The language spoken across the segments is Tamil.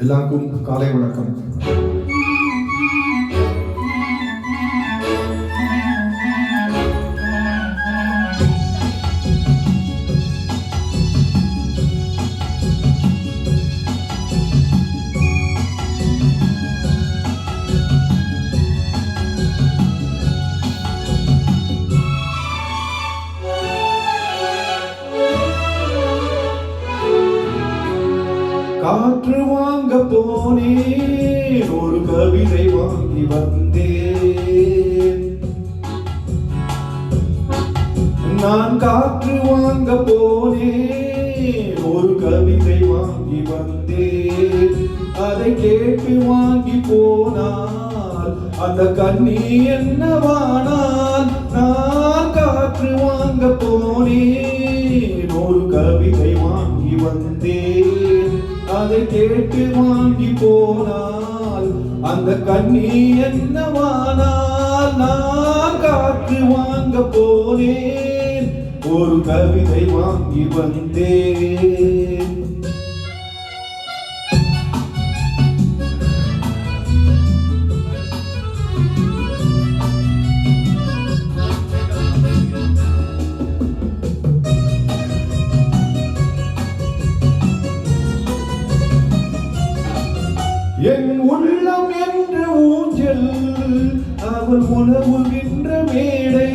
எல்லாருக்கும் காலை வணக்கம். காற்று வாங்க போனேன், ஒரு கவிதை வாங்கி வந்தேன். நான் காற்று வாங்க போனேன், ஒரு கவிதை வாங்கி வந்தேன். அதை கேட்டு வாங்கி போனால் அந்த கண்ணி என்னவானால்? நான் காற்று வாங்க போனேன், ஒரு கவிதை வாங்கி வந்தேன். அதை கேட்டு வாங்கி போனால் அந்த கண்ணி என்னவானால்? நான் காற்று வாங்க போனேன், ஒரு கவிதை வாங்கி வந்தேன். என் உள்ளம் என்ற ஊஞ்சல், அவள் உணவுகின்ற மேடை.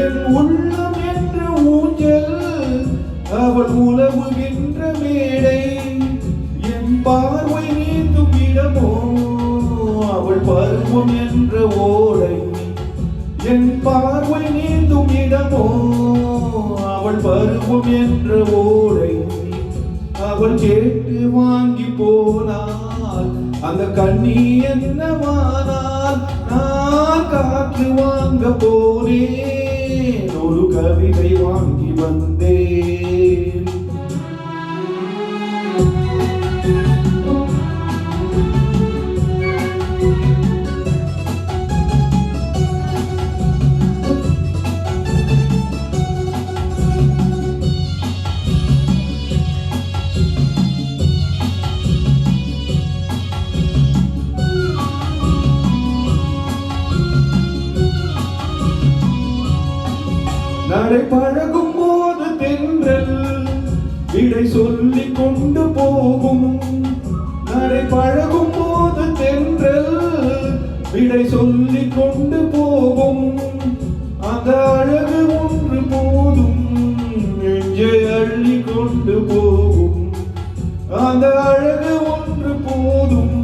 என் உள்ளம் என்ற ஊஞ்சல், அவள் உணவுகின்ற மேடை. என் பார்வை நீந்தும் இடமோ, அவள் பருவம் என்ற ஓடை. என் பார்வை நீந்தும் இடமோ, அவள் பருவம் என்ற ஓடை. அவள் கேட்டு வாங்கி போனால் அந்த கண்ணி என்னவானால்? நான் காற்று வாங்க போனேன், ஒரு கவிதை வாங்கி வந்தேன். நடை பழகும் போது தென்றல் விடை சொல்லிக் கொண்டு போகும். நடை பழகும் போது தென்றல் விடை சொல்லிக் கொண்டு போகும். அந்த அழகு ஒன்று போதும், நெஞ்சை அள்ளி கொண்டு போகும். அந்த அழகு ஒன்று போதும்,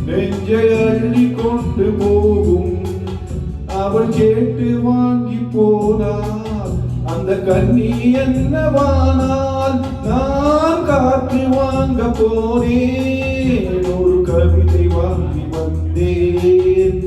நெஞ்சை அள்ளி கொண்டு போகும். அவள் கேட்டு வாங்கி போனாள் அந்த கண்ணி என்னவானால்? நான் காற்று வாங்க போனேன், ஒரு கவிதை வாங்கி வந்தேன்.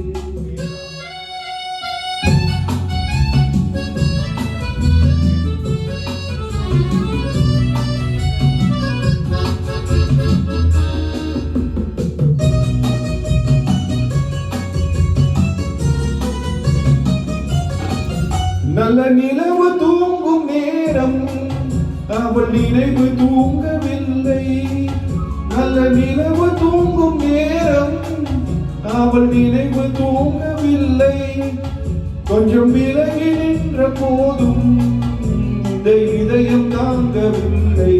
நல்ல நிலவு தூங்கும் நேரம், அவள் நினைவு தூங்கவில்லை. நல்ல நிலவு தூங்கும் நேரம், அவள் நினைவு தூங்கவில்லை. கொஞ்சம் விலகி நின்ற போதும் இந்த இதயம் தாங்கவில்லை.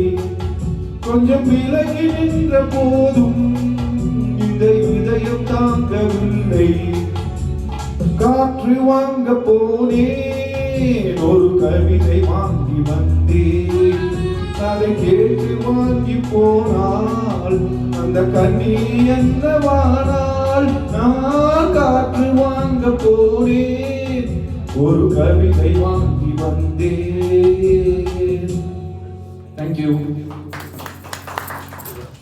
கொஞ்சம் விலகி நின்ற போதும் இந்த இதயம் தாங்கவில்லை. காற்று வாங்க போனேன், ஒரு கவிதை வாங்கி வந்தேன். அதை கேட்டு வாங்கி போனால் அந்த கண்ணி என்னவானால்? நான் காற்று வாங்க போனேன், ஒரு கவிதை வாங்கி வந்தேன். தேங்க்யூ.